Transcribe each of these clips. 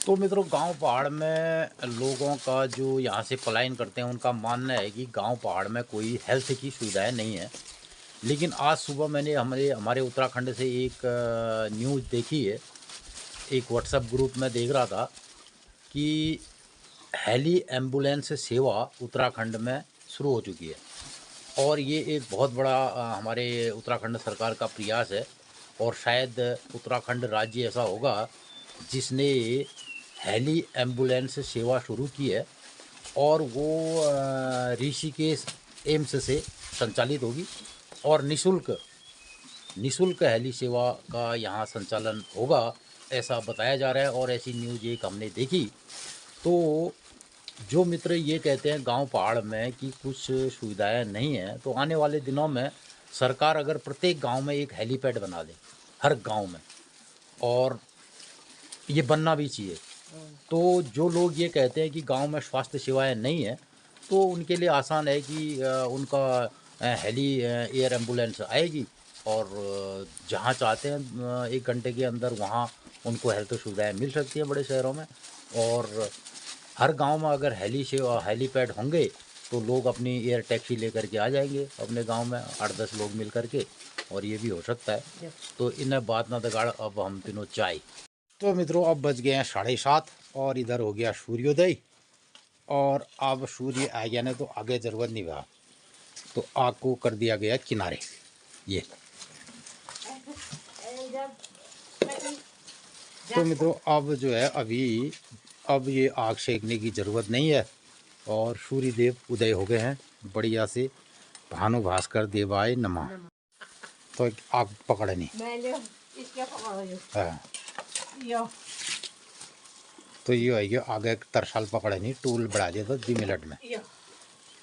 तो मित्रों, गांव पहाड़ में लोगों का जो यहाँ से पलायन करते हैं उनका मानना है कि गांव पहाड़ में कोई हेल्थ की सुविधाएं नहीं है। लेकिन आज सुबह मैंने हमारे हमारे उत्तराखंड से एक न्यूज़ देखी है। एक व्हाट्सएप ग्रुप में देख रहा था कि हेली एम्बुलेंस सेवा उत्तराखंड में शुरू हो चुकी है। और ये एक बहुत बड़ा हमारे उत्तराखंड सरकार का प्रयास है। और शायद उत्तराखंड राज्य ऐसा होगा जिसने हेली एम्बुलेंस सेवा शुरू की है। और वो ऋषिकेश एम्स से संचालित होगी और निशुल्क हेली सेवा का यहाँ संचालन होगा, ऐसा बताया जा रहा है। और ऐसी न्यूज़ एक हमने देखी। तो जो मित्र ये कहते हैं गांव पहाड़ में कि कुछ सुविधाएं नहीं हैं, तो आने वाले दिनों में सरकार अगर प्रत्येक गांव में एक हेलीपैड बना दे, हर गांव में, और ये बनना भी चाहिए, तो जो लोग ये कहते हैं कि गांव में स्वास्थ्य सेवाएं नहीं हैं, तो उनके लिए आसान है कि उनका हेली एयर एम्बुलेंस आएगी और जहां चाहते हैं 1 घंटे के अंदर वहां उनको हेल्थ सुविधाएं मिल सकती हैं बड़े शहरों में। और हर गांव में अगर हेलीपैड होंगे तो लोग अपनी एयर टैक्सी लेकर के आ जाएंगे अपने गांव में, 8-10 लोग मिल करके। और ये भी हो सकता है। तो इन्हें बात ना दगाड़, अब हम तीनों चाय। तो मित्रों, अब बज गए हैं 7:30 और इधर हो गया सूर्योदय। और अब सूर्य आ गया ने तो आगे जरूरत नहीं रहा, तो आग को कर दिया गया किनारे। ये तो मित्रों, अब जो है अब ये आग सेकने की ज़रूरत नहीं है और सूर्य देव उदय हो गए हैं बढ़िया से। भानु भास्कर देवाय नमः। तो आग पकड़नी। हाँ, तो ये है कि आगे तरसाल पकड़नी, टूल बढ़ा दिया था 2 मिनट में।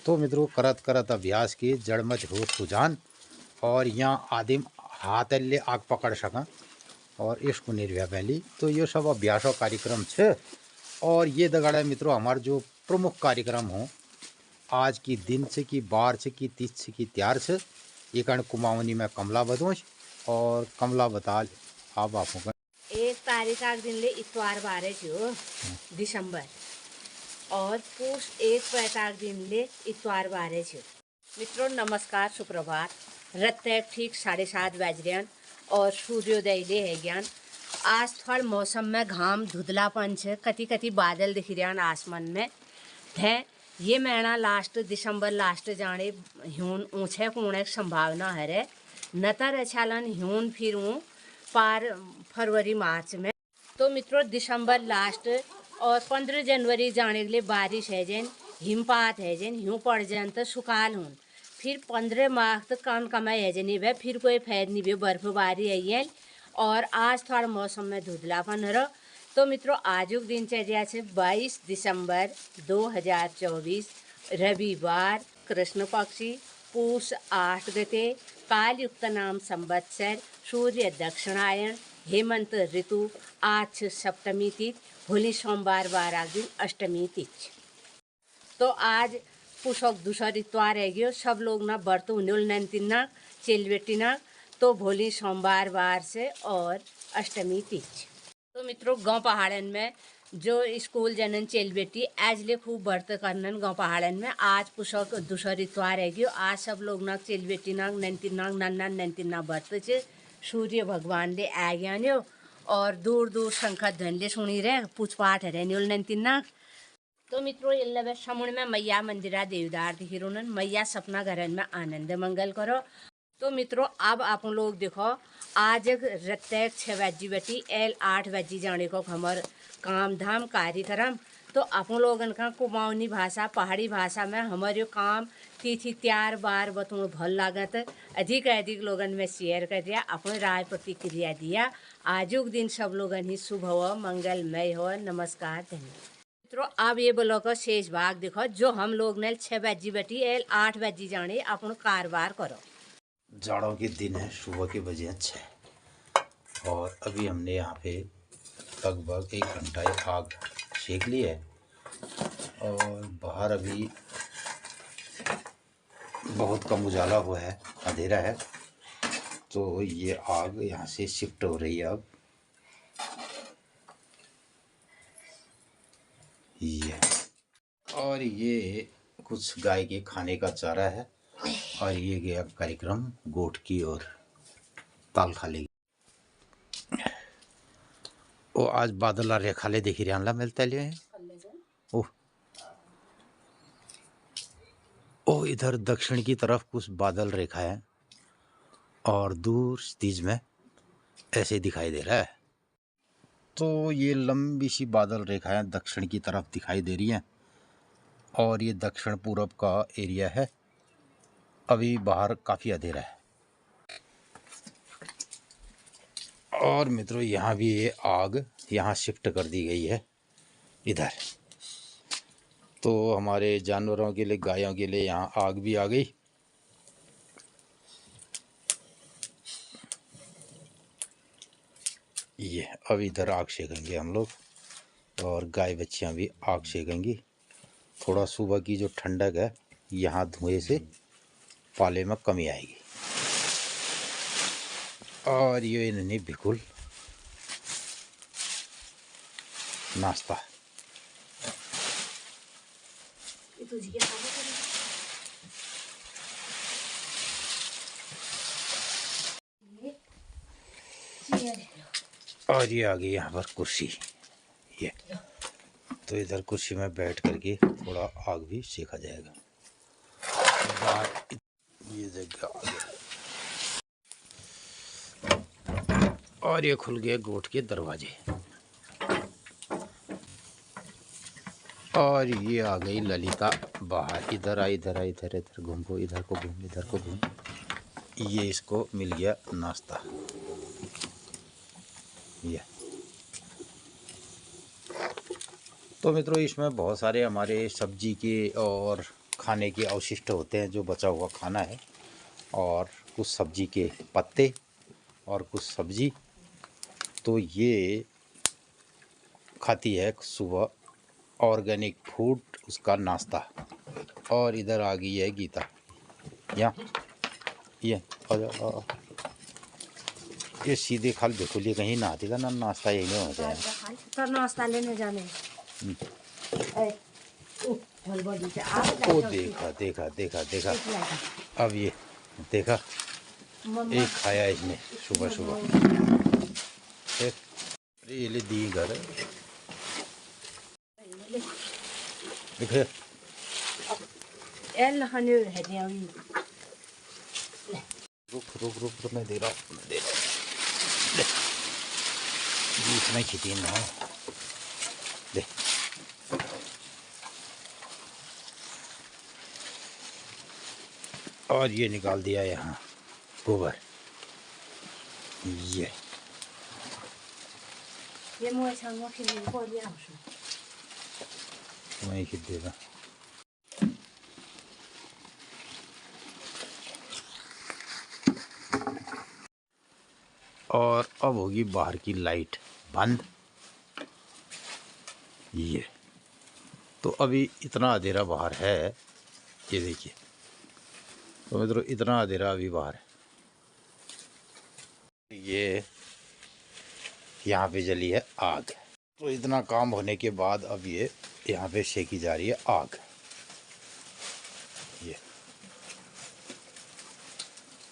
तो मित्रों, करत करत अभ्यास की जड़ मच हो सुजान। और यहाँ आदिम हाथ ले आग पकड़ सका और इसको निर्भया पहली। तो ये सब अभ्यासों कार्यक्रम छे। और ये दगाड़ा मित्रों हमारे जो प्रमुख कार्यक्रम हो आज की दिन से की बार से की तीस से की त्यार से ये कण कुमाऊनी में कमला बदोश और कमला बताल आप आपों का 1 तारीख दिन ले इतवार बारे जो दिसंबर और पुष 1 दिन ले इतवार बारे जो। मित्रों नमस्कार, सुप्रभात। रत ठीक 7:30 बज रहे और सूर्योदय ले है ज्ञान। आज थोड़ा मौसम में घाम धुधलापन है, कति कति बादल दिख रहे हैं आसमान में है। ये महीना लास्ट दिसंबर लास्ट जाने ह्यून ऊँचे कोने संभावना है रे नतर अच्छालन ह्यून फिर पार फरवरी मार्च में। तो मित्रों दिसंबर लास्ट और 15 जनवरी जाने के लिए बारिश है जैन, हिमपात है जैन, ह्यूँ पड़ जान तो सुकाल हूँ। फिर 15 मार्च तक कौन कमाई है जनी भाई, फिर कोई फैद नहीं भाई, बर्फबारी है। और आज थोड़ा मौसम में धुधलापन रहा। तो मित्रों आजुक दिनचर्या से 22 दिसंबर 2024 रविवार, कृष्ण पक्षी, पूष 8 गते, कालयुक्त नाम संवत्सर, सूर्य दक्षिणायन, हेमंत ऋतु, आज सप्तमी तिथि, होली सोमवार 12 दिन अष्टमी तिथि। तो आज पुषक दूसरा इतवार है गयो, सब लोग ना बर्त उन्होल नंतिना चेलबेटिना। तो भोली सोमवार बार से और अष्टमी तिथि। तो मित्रों गांव पहाड़न में जो स्कूल जनन चेल बेटी आज ले खूब व्रत करनन गांव पहाड़न में। आज पुषक दूसर इतवार है गयो, आज सब लोग ना चेल बेटी नाग नंती नाग नन्ना नंती ना व्रत च सूर्य भगवान ले आ गया न्यो। और दूर दूर शंखा धन ले सुनी रहे पूछ पाठ है न्योल नंती नाग। तो मित्रों इल्लवे समुण में मैया मंदिरा देवदार दिखिरोनन, मैया सपना घरन में आनंद मंगल करो। तो मित्रों अब आप लोग देखो आज रत्तेक 6 बजी बेटी एल 8 बजी जाने को हमार काम धाम कार्यक्रम। तो आप लोगन का कुमाऊनी भाषा पहाड़ी भाषा में हमारे काम तिथि त्यार बार बतूँ भल लागत अधिक लोगन में शेयर कर दिया, अपन राय प्रतिक्रिया दिया। आजुक दिन सब लोगन ही शुभ हो, मंगलमय हो। नमस्कार, धन्यवाद। मित्रों अब ये बोलो को शेष भाग देखो जो हम लोग ने 6 बजी बेटी एल 8 बजी जाने अपन कारोबार करो। जाड़ों के दिन है, सुबह के बजे हैं 6 और अभी हमने यहाँ पे लगभग 1 घंटा आग सेक ली है। और बाहर अभी बहुत कम उजाला हुआ है, अंधेरा है। तो ये आग यहाँ से शिफ्ट हो रही है अब। ये और ये कुछ गाय के खाने का चारा है। और ये गया कार्यक्रम गोट की और ताल खाली। ओ आज बादल आ रहे खाले देखी रहा मिलता लियो ओ ओ इधर दक्षिण की तरफ कुछ बादल रेखा है और दूर तीज में ऐसे दिखाई दे रहा है। तो ये लंबी सी बादल रेखाएं दक्षिण की तरफ दिखाई दे रही हैं और ये दक्षिण पूरब का एरिया है। अभी बाहर काफ़ी अंधेरा है। और मित्रों यहाँ भी ये आग यहाँ शिफ्ट कर दी गई है इधर। तो हमारे जानवरों के लिए गायों के लिए यहाँ आग भी आ गई। ये अब इधर आग सेकेंगे हम लोग और गाय बच्चियाँ भी आग सेकेंगी। थोड़ा सुबह की जो ठंडक है यहाँ धुएं से पाले में कमी आएगी। और ये इन्हें बिल्कुल नाश्ता और ये आ गई यहाँ पर कुर्सी। ये तो इधर कुर्सी में बैठ करके थोड़ा आग भी सेका जाएगा। ये जगह आ गया और ये खुल गए गोट के दरवाजे। और ये आ गई ललिता बाहर। इधर आ, इधर आ, इधर इधर घूम को, इधर को घूम, इधर को घूम। ये इसको मिल गया नाश्ता। ये तो मित्रों इसमें बहुत सारे हमारे सब्जी के और खाने के अवशिष्ट होते हैं जो बचा हुआ खाना है। और कुछ सब्जी के पत्ते और कुछ सब्जी तो ये खाती है सुबह ऑर्गेनिक फूड उसका नाश्ता। और इधर आ गई है गीता। यहाँ ये ये सीधे खाल बिल्कुल ये कहीं नहाती का ना नाश्ता यही नहीं हो जाए तो नाश्ता लेने जाने। ओ देखा देखा देखा देखा अब ये देखा एक खाया इसने सुबह सुबह। ये ले दी घर देखे रुक रुक रुक रुक मैं दे रहा हूँ बीच में खिती ना दे। और ये निकाल दिया यहाँ गोबर। ये वहीं खिद देगा। और अब होगी बाहर की लाइट बंद। ये तो अभी इतना अंधेरा बाहर है ये देखिए। तो मित्रों इतना अंधेरा अभी बाहर है। ये यहाँ पे जली है आग। तो इतना काम होने के बाद अब ये यहाँ पे सेकी जा रही है आग। ये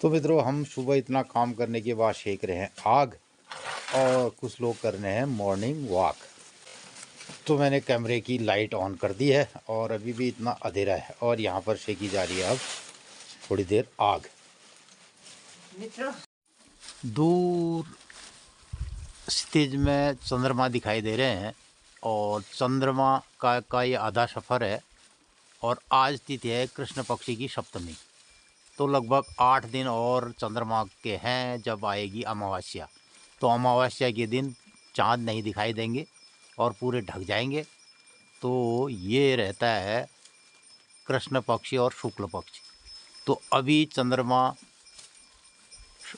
तो मित्रों हम सुबह इतना काम करने के बाद सेक रहे हैं आग और कुछ लोग कर रहे हैं मॉर्निंग वॉक। तो मैंने कैमरे की लाइट ऑन कर दी है और अभी भी इतना अंधेरा है और यहाँ पर सेकी जा रही है अब थोड़ी देर आग। दूर क्षितिज में चंद्रमा दिखाई दे रहे हैं और चंद्रमा का ये आधा सफ़र है। और आज तिथि है कृष्ण पक्षी की सप्तमी। तो लगभग 8 दिन और चंद्रमा के हैं जब आएगी अमावस्या। तो अमावस्या के दिन चाँद नहीं दिखाई देंगे और पूरे ढक जाएंगे। तो ये रहता है कृष्ण पक्षी और शुक्ल पक्षी। तो अभी चंद्रमा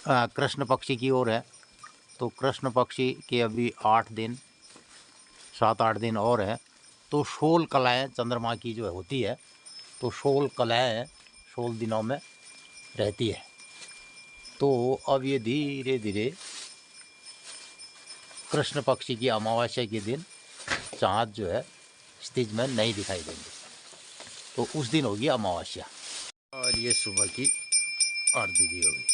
कृष्ण पक्षी की ओर है। तो कृष्ण पक्षी के अभी 8 दिन 7-8 दिन और हैं। तो 16 कलाएँ चंद्रमा की जो होती है तो 16 कलाएँ 16 दिनों में रहती है। तो अब ये धीरे धीरे कृष्ण पक्षी की अमावस्या के दिन चाँद जो है स्टेज में नहीं दिखाई देंगे। तो उस दिन होगी अमावस्या और ये सुबह की आरती भी होगी।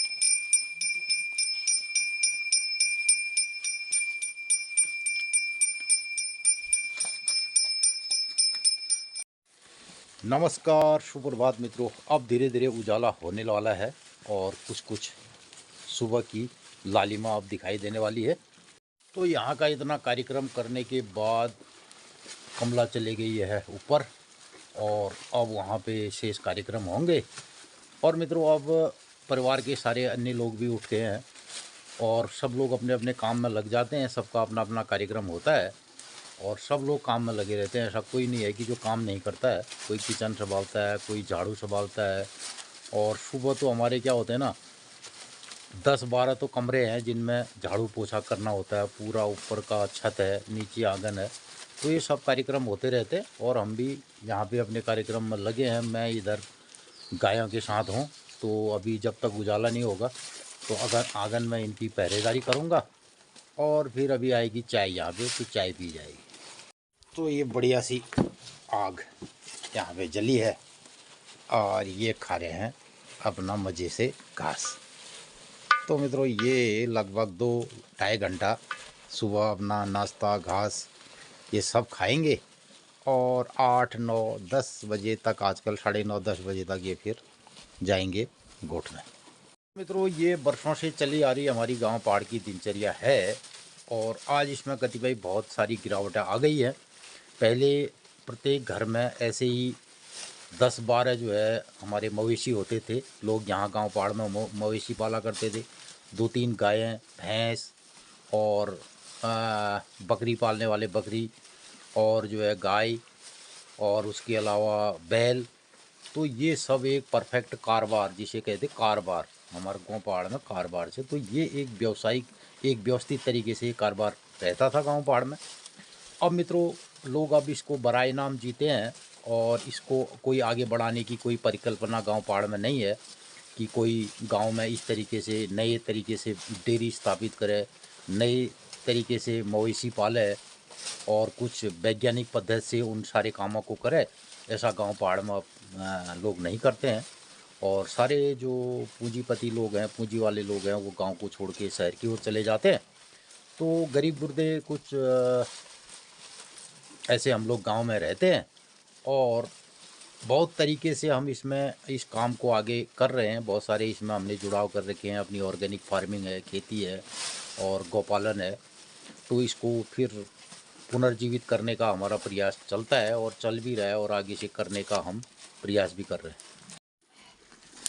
नमस्कार, सुप्रभात मित्रों। अब धीरे धीरे उजाला होने वाला है और कुछ कुछ सुबह की लालिमा अब दिखाई देने वाली है। तो यहाँ का इतना कार्यक्रम करने के बाद कमला चली गई है ऊपर और अब वहाँ पे शेष कार्यक्रम होंगे। और मित्रों, अब परिवार के सारे अन्य लोग भी उठ गए हैं और सब लोग अपने अपने काम में लग जाते हैं। सबका अपना अपना कार्यक्रम होता है और सब लोग काम में लगे रहते हैं। ऐसा कोई नहीं है कि जो काम नहीं करता है। कोई किचन संभालता है, कोई झाड़ू संभालता है। और सुबह तो हमारे क्या होते हैं ना, 10-12 तो कमरे हैं जिनमें झाड़ू पोछा करना होता है। पूरा ऊपर का छत है, नीचे आंगन है, तो ये सब कार्यक्रम होते रहते हैं। और हम भी यहाँ पे अपने कार्यक्रम में लगे हैं। मैं इधर गायों के साथ हूँ, तो अभी जब तक उजाला नहीं होगा तो अगर आंगन में इनकी पहरेदारी करूँगा और फिर अभी आएगी चाय यहाँ पे, तो चाय पी जाएगी। तो ये बढ़िया सी आग यहाँ पे जली है और ये खा रहे हैं अपना मज़े से घास। तो मित्रों, ये लगभग 2-2.5 घंटा सुबह अपना नाश्ता घास ये सब खाएंगे और 8-9-10 बजे तक, आजकल 9:30-10 बजे तक ये फिर जाएंगे गोठ में। मित्रों, ये वर्षों से चली आ रही हमारी गांव पहाड़ की दिनचर्या है और आज इसमें कतिपय बहुत सारी गिरावटें आ गई है। पहले प्रत्येक घर में ऐसे ही 10-12 जो है हमारे मवेशी होते थे। लोग यहाँ गांव पहाड़ में मवेशी पाला करते थे। 2-3 गायें, भैंस और बकरी पालने वाले बकरी और जो है गाय और उसके अलावा बैल। तो ये सब एक परफेक्ट कारोबार, जिसे कहते कारोबार, हमारे गाँव पहाड़ में कारोबार से। तो ये एक व्यावसायिक, एक व्यवस्थित तरीके से कारोबार रहता था गाँव पहाड़ में। अब मित्रों, लोग अब इसको बड़ा इनाम जीते हैं और इसको कोई आगे बढ़ाने की कोई परिकल्पना गांव पहाड़ में नहीं है कि कोई गांव में इस तरीके से नए तरीके से डेयरी स्थापित करे, नए तरीके से मवेशी पाले और कुछ वैज्ञानिक पद्धति से उन सारे कामों को करे। ऐसा गांव पहाड़ में लोग नहीं करते हैं और सारे जो पूंजीपति लोग हैं, पूंजी वाले लोग हैं, वो गांव को छोड़ के शहर की ओर चले जाते हैं। तो गरीब गुर्दे कुछ ऐसे हम लोग गांव में रहते हैं और बहुत तरीके से हम इसमें इस काम को आगे कर रहे हैं। बहुत सारे इसमें हमने जुड़ाव कर रखे हैं। अपनी ऑर्गेनिक फार्मिंग है, खेती है और गौपालन है। तो इसको फिर पुनर्जीवित करने का हमारा प्रयास चलता है और चल भी रहा है और आगे से करने का हम प्रयास भी कर रहे हैं।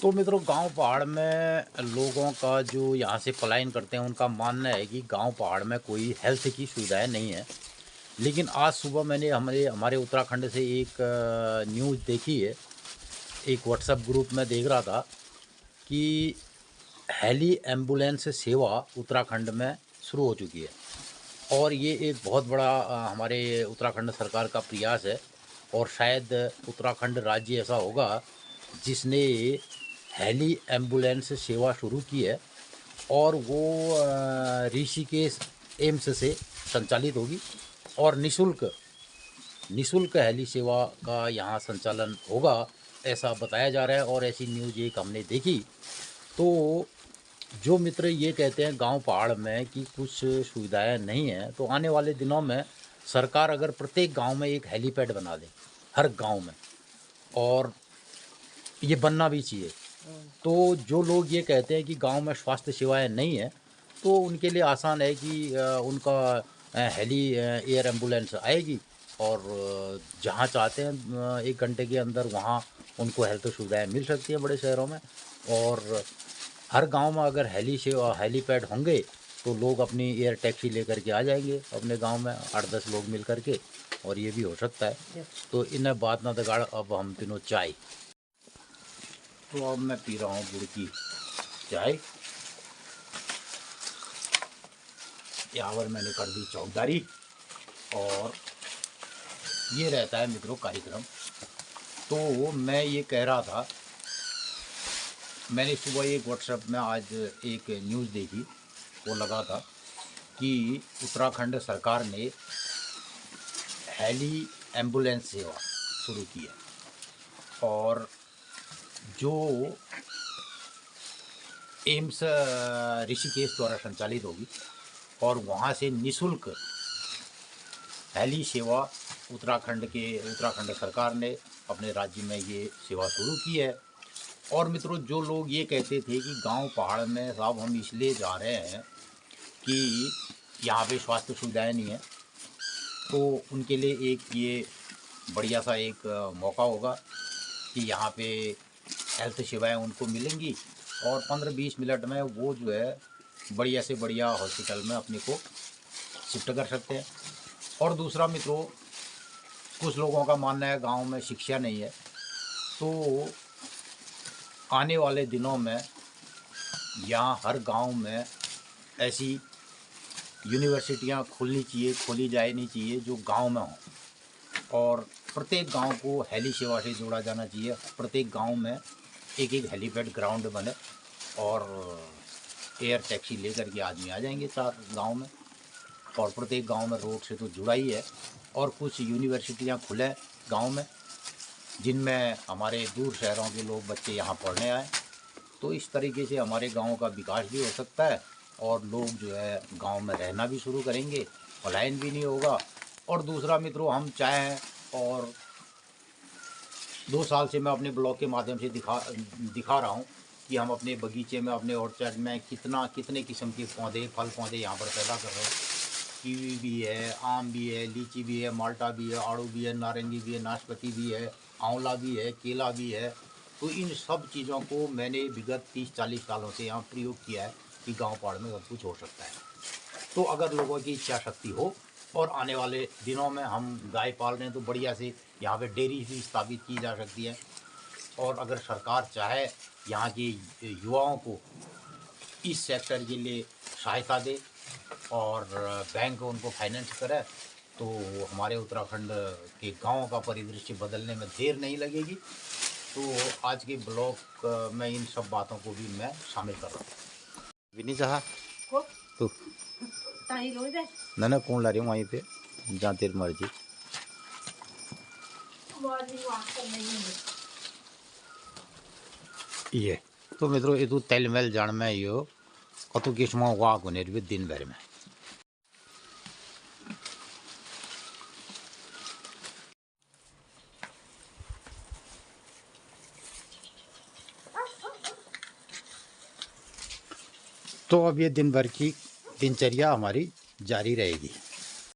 तो मित्रों, गांव पहाड़ में लोगों का जो यहाँ से पलायन करते हैं, उनका मानना है कि गांव पहाड़ में कोई हेल्थ की सुविधाएं नहीं है। लेकिन आज सुबह मैंने हमारे उत्तराखंड से एक न्यूज़ देखी है। एक व्हाट्सएप ग्रुप में देख रहा था कि हेली एम्बुलेंस सेवा उत्तराखंड में शुरू हो चुकी है और ये एक बहुत बड़ा हमारे उत्तराखंड सरकार का प्रयास है। और शायद उत्तराखंड राज्य ऐसा होगा जिसने हेली एम्बुलेंस सेवा शुरू की है और वो ऋषिकेश एम्स से संचालित होगी और निःशुल्क हेली सेवा का यहाँ संचालन होगा, ऐसा बताया जा रहा है। और ऐसी न्यूज़ एक हमने देखी। तो जो मित्र ये कहते हैं गांव पहाड़ में कि कुछ सुविधाएं नहीं हैं, तो आने वाले दिनों में सरकार अगर प्रत्येक गांव में एक हेलीपैड बना दे, हर गांव में, और ये बनना भी चाहिए, तो जो लोग ये कहते हैं कि गांव में स्वास्थ्य सेवाएं नहीं है, तो उनके लिए आसान है कि उनका हेली एयर एम्बुलेंस आएगी और जहाँ चाहते हैं 1 घंटे के अंदर वहाँ उनको हेल्थ सुविधाएं मिल सकती हैं बड़े शहरों में। और हर गांव में अगर हेलीपैड होंगे तो लोग अपनी एयर टैक्सी लेकर के आ जाएंगे अपने गांव में, 8-10 लोग मिल करके, और ये भी हो सकता है। तो इन्हें बात ना दगाड़, अब हम तीनों चाय। तो अब मैं पी रहा हूँ गुड़ की चाय। यहाँ पर मैंने कर दी चौकीदारी और ये रहता है मित्रों कार्यक्रम। तो मैं ये कह रहा था, मैंने सुबह एक व्हाट्सएप में आज एक न्यूज़ देखी, वो लगा था कि उत्तराखंड सरकार ने हेली एम्बुलेंस सेवा शुरू की है और जो एम्स ऋषिकेश द्वारा संचालित होगी और वहाँ से निःशुल्क हेली सेवा उत्तराखंड सरकार ने अपने राज्य में ये सेवा शुरू की है। और मित्रों, जो लोग ये कहते थे कि गांव पहाड़ में साहब हम इसलिए जा रहे हैं कि यहाँ पे स्वास्थ्य सुविधाएं नहीं है, तो उनके लिए एक ये बढ़िया सा एक मौका होगा कि यहाँ पे हेल्थ सेवाएं उनको मिलेंगी और 15-20 मिनट में वो जो है बढ़िया से बढ़िया हॉस्पिटल में अपने को शिफ्ट कर सकते हैं। और दूसरा मित्रों, कुछ लोगों का मानना है गांव में शिक्षा नहीं है, तो आने वाले दिनों में यहाँ हर गांव में ऐसी यूनिवर्सिटियाँ खोली जानी चाहिए जो गांव में हों और प्रत्येक गांव को हेली सेवा से जोड़ा जाना चाहिए। प्रत्येक गांव में एक हेलीपैड ग्राउंड बने और एयर टैक्सी लेकर के आदमी आ जाएंगे 4 गांव में। और प्रत्येक गांव में रोड से तो जुड़ा ही है और कुछ यूनिवर्सिटियां खुलें गांव में जिनमें हमारे दूर शहरों के लोग बच्चे यहाँ पढ़ने आए, तो इस तरीके से हमारे गांव का विकास भी हो सकता है और लोग जो है गांव में रहना भी शुरू करेंगे, पलायन भी नहीं होगा। और दूसरा मित्रों, हम चाहें और 2 साल से मैं अपने ब्लॉग के माध्यम से दिखा रहा हूँ कि हम अपने बगीचे में, अपने ऑर्चर्ड में कितने किस्म के पौधे, फल पौधे यहाँ पर पैदा कर रहे हैं। कीवी भी है, आम भी है, लीची भी है, माल्टा भी है, आड़ू भी है, नारंगी भी है, नाशपाती भी है, आंवला भी है, केला भी है। तो इन सब चीज़ों को मैंने विगत 30-40 सालों से यहाँ प्रयोग किया है कि गांव पहाड़ में सब कुछ हो सकता है। तो अगर लोगों की इच्छा शक्ति हो और आने वाले दिनों में हम गाय पाल रहे हैं तो बढ़िया से यहाँ पे डेयरी भी स्थापित की जा सकती है। और अगर सरकार चाहे यहाँ के युवाओं को इस सेक्टर के लिए सहायता दे और बैंक उनको फाइनेंस करे तो हमारे उत्तराखंड के गाँव का परिदृश्य बदलने में देर नहीं लगेगी। तो आज के ब्लॉग में इन सब बातों को भी मैं शामिल कर रहा हूँ। विनी चाह तो ना कौन ला रही हूँ वहीं पे जहाँ तेरी मर्जी। ये तो मित्रों, ये तो तेल मेल जान में यो कत किस्म वाक होने दिन भर में। तो अब ये दिन भर की दिनचर्या हमारी जारी रहेगी।